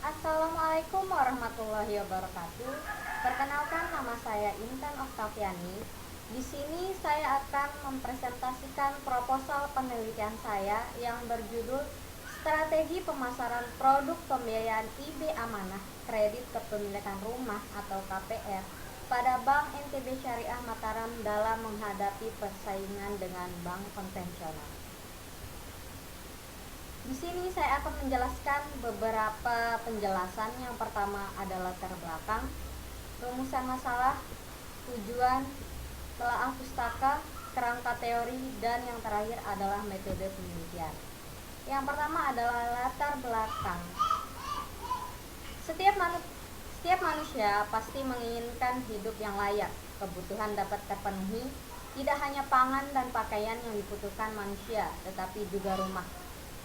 Assalamualaikum warahmatullahi wabarakatuh. Perkenalkan, nama saya Intan Oktaviani. Di sini saya akan mempresentasikan proposal penelitian saya yang berjudul Strategi Pemasaran Produk Pembiayaan IB Amanah Kredit Kepemilikan Rumah atau KPR pada Bank NTB Syariah Mataram dalam menghadapi persaingan dengan bank konvensional. Di sini saya akan menjelaskan beberapa penjelasan. Yang pertama adalah latar belakang, rumusan masalah, tujuan, telaah pustaka, kerangka teori, dan yang terakhir adalah metode penelitian. Yang pertama adalah latar belakang. Setiap manusia pasti menginginkan hidup yang layak. Kebutuhan dapat terpenuhi, tidak hanya pangan dan pakaian yang dibutuhkan manusia, tetapi juga rumah.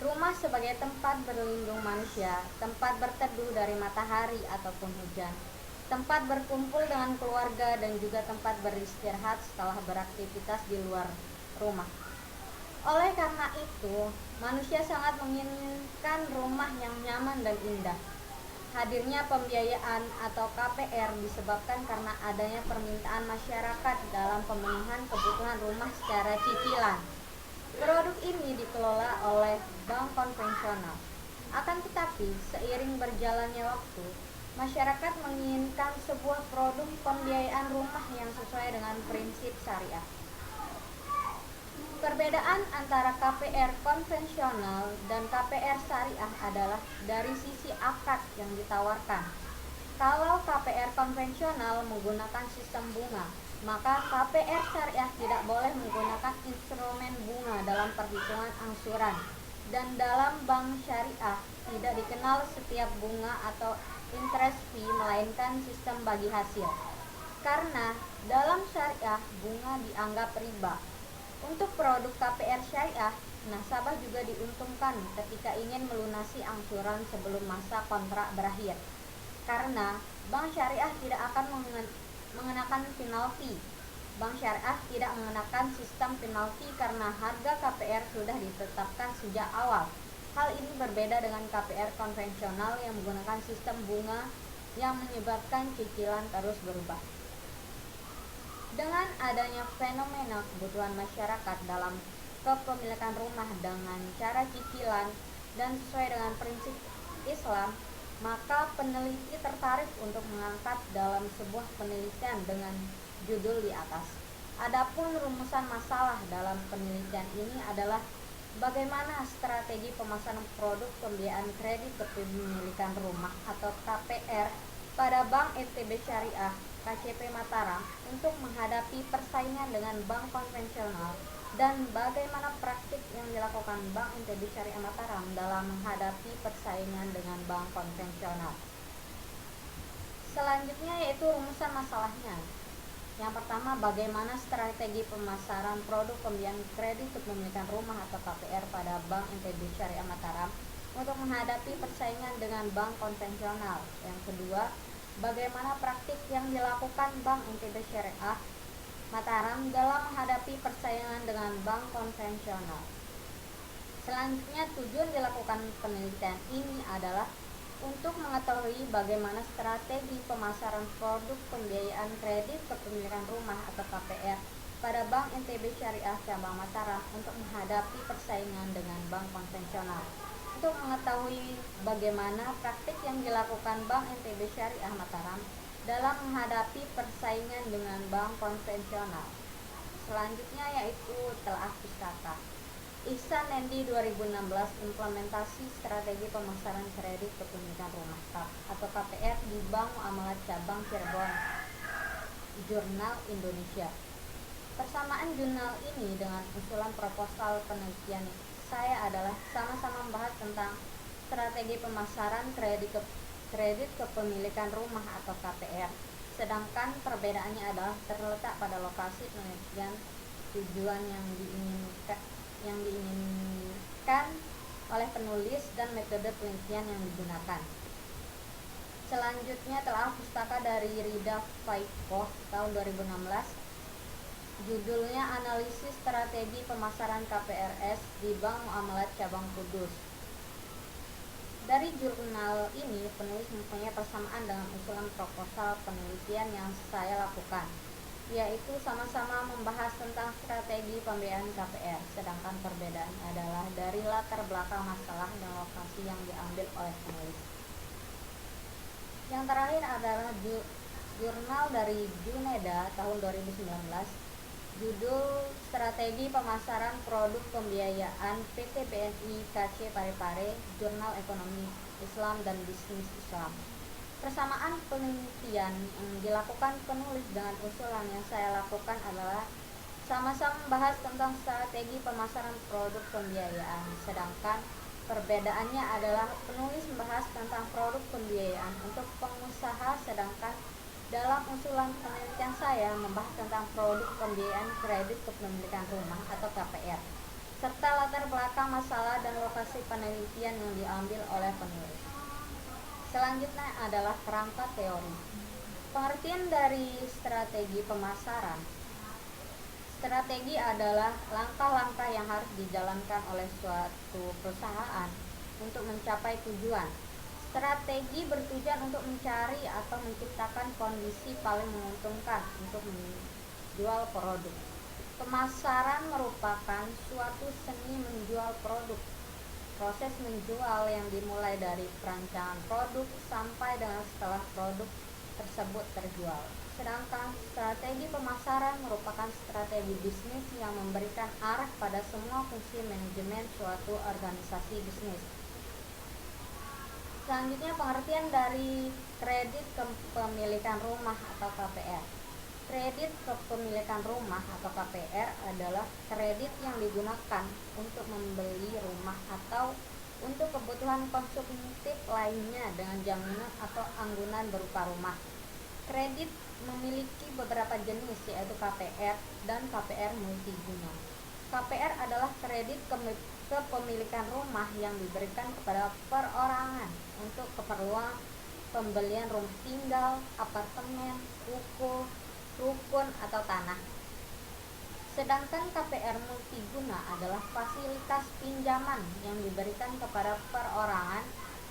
Rumah sebagai tempat berlindung manusia, tempat berteduh dari matahari ataupun hujan, tempat berkumpul dengan keluarga, dan juga tempat beristirahat setelah beraktivitas di luar rumah. Oleh karena itu, manusia sangat menginginkan rumah yang nyaman dan indah. Hadirnya pembiayaan atau KPR disebabkan karena adanya permintaan masyarakat dalam pemenuhan kebutuhan rumah secara cicilan. Produk ini dikelola oleh bank konvensional. Akan tetapi, seiring berjalannya waktu, masyarakat menginginkan sebuah produk pembiayaan rumah yang sesuai dengan prinsip syariah. Perbedaan antara KPR konvensional dan KPR syariah adalah dari sisi akad yang ditawarkan. Kalau KPR konvensional menggunakan sistem bunga, maka KPR syariah tidak boleh menggunakan instrumen bunga dalam perhitungan angsuran. Dan dalam bank syariah tidak dikenal setiap bunga atau interest fee, melainkan sistem bagi hasil. Karena dalam syariah bunga dianggap riba. Untuk produk KPR syariah, nasabah juga diuntungkan ketika ingin melunasi angsuran sebelum masa kontrak berakhir. Karena bank syariah tidak akan mengenakan penalti. Bank syariah tidak mengenakan sistem penalti karena harga KPR sudah ditetapkan sejak awal. Hal ini berbeda dengan KPR konvensional yang menggunakan sistem bunga yang menyebabkan cicilan terus berubah. Dengan adanya fenomena kebutuhan masyarakat dalam kepemilikan rumah dengan cara cicilan dan sesuai dengan prinsip Islam, maka peneliti tertarik untuk mengangkat dalam sebuah penelitian dengan judul di atas. Adapun rumusan masalah dalam penelitian ini adalah bagaimana strategi pemasaran produk pembiayaan kredit kepemilikan rumah atau KPR pada Bank NTB Syariah KCP Mataram untuk menghadapi persaingan dengan bank konvensional, dan bagaimana praktik yang dilakukan Bank NTB Syariah Mataram dalam menghadapi persaingan dengan bank konvensional. Selanjutnya yaitu rumusan masalahnya. Yang pertama, bagaimana strategi pemasaran produk pembiayaan kredit kepemilikan rumah atau KPR pada Bank NTB Syariah Mataram untuk menghadapi persaingan dengan bank konvensional. Yang kedua, bagaimana praktik yang dilakukan Bank NTB Syariah Mataram dalam menghadapi persaingan dengan bank konvensional. Selanjutnya, tujuan dilakukan penelitian ini adalah untuk mengetahui bagaimana strategi pemasaran produk pembiayaan kredit kepemilikan rumah atau KPR pada Bank NTB Syariah Cabang Mataram untuk menghadapi persaingan dengan bank konvensional. Untuk mengetahui bagaimana praktik yang dilakukan Bank NTB Syariah Mataram dalam menghadapi persaingan dengan bank konvensional. Selanjutnya yaitu telaah pustaka. Ihsan Nendi 2016, implementasi strategi pemasaran kredit kepemilikan rumah atau KPR di Bank Muamalat Cabang Cirebon, Jurnal Indonesia. Persamaan jurnal ini dengan usulan proposal penelitian saya adalah sama-sama membahas tentang strategi pemasaran kredit kepemilikan rumah atau KPR, sedangkan perbedaannya adalah terletak pada lokasi penelitian, tujuan yang diinginkan oleh penulis, dan metode penelitian yang digunakan. Selanjutnya telaah pustaka dari Rida Faikoh tahun 2016. Judulnya Analisis Strategi Pemasaran KPRS di Bank Muamalat Cabang Kudus. Dari jurnal ini, penulis mempunyai persamaan dengan usulan proposal penelitian yang saya lakukan, yaitu sama-sama membahas tentang strategi pembiayaan KPR, sedangkan perbedaannya adalah dari latar belakang masalah dan lokasi yang diambil oleh penulis. Yang terakhir adalah jurnal dari Juneda tahun 2019, judul Strategi Pemasaran Produk Pembiayaan PT BNI KC Parepare, Jurnal Ekonomi Islam dan Bisnis Islam. Persamaan penelitian yang dilakukan penulis dengan usulan yang saya lakukan adalah sama-sama membahas tentang strategi pemasaran produk pembiayaan, sedangkan perbedaannya adalah penulis membahas tentang produk pembiayaan untuk pengusaha, sedangkan dalam usulan penelitian saya membahas tentang produk pembiayaan kredit kepemilikan rumah atau KPR, serta latar belakang masalah dan lokasi penelitian yang diambil oleh penulis. Selanjutnya adalah kerangka teori. Pengertian dari strategi pemasaran. Strategi adalah langkah-langkah yang harus dijalankan oleh suatu perusahaan untuk mencapai tujuan. Strategi bertujuan untuk mencari atau menciptakan kondisi paling menguntungkan untuk menjual produk. Pemasaran merupakan suatu seni menjual produk. Proses menjual yang dimulai dari perancangan produk sampai dengan setelah produk tersebut terjual. Sedangkan strategi pemasaran merupakan strategi bisnis yang memberikan arah pada semua fungsi manajemen suatu organisasi bisnis. Selanjutnya pengertian dari kredit kepemilikan rumah atau KPR. Kredit kepemilikan rumah atau KPR adalah kredit yang digunakan untuk membeli rumah atau untuk kebutuhan konsumtif lainnya dengan jaminan atau anggunan berupa rumah. Kredit memiliki beberapa jenis, yaitu KPR dan KPR multiguna. KPR adalah kredit kepemilikan rumah yang diberikan kepada perorangan untuk keperluan pembelian rumah tinggal, apartemen, ruko, rukun atau tanah. Sedangkan KPR multiguna adalah fasilitas pinjaman yang diberikan kepada perorangan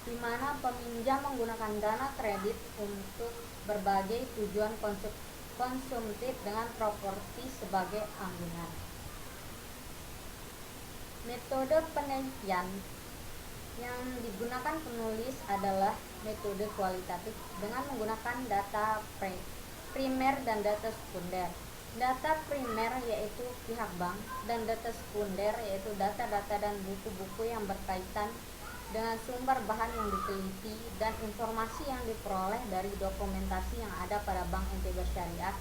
di mana peminjam menggunakan dana kredit untuk berbagai tujuan konsumtif dengan properti sebagai anggunan. Metode penelitian yang digunakan penulis adalah metode kualitatif dengan menggunakan data primer dan data sekunder. Data primer yaitu pihak bank dan data sekunder yaitu data-data dan buku-buku yang berkaitan dengan sumber bahan yang diteliti dan informasi yang diperoleh dari dokumentasi yang ada pada Bank Intigo Syariah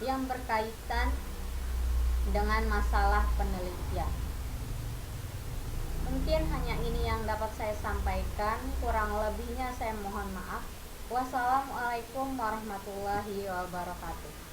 yang berkaitan dengan masalah penelitian. Mungkin hanya ini yang dapat saya sampaikan, kurang lebihnya saya mohon maaf. Wassalamualaikum warahmatullahi wabarakatuh.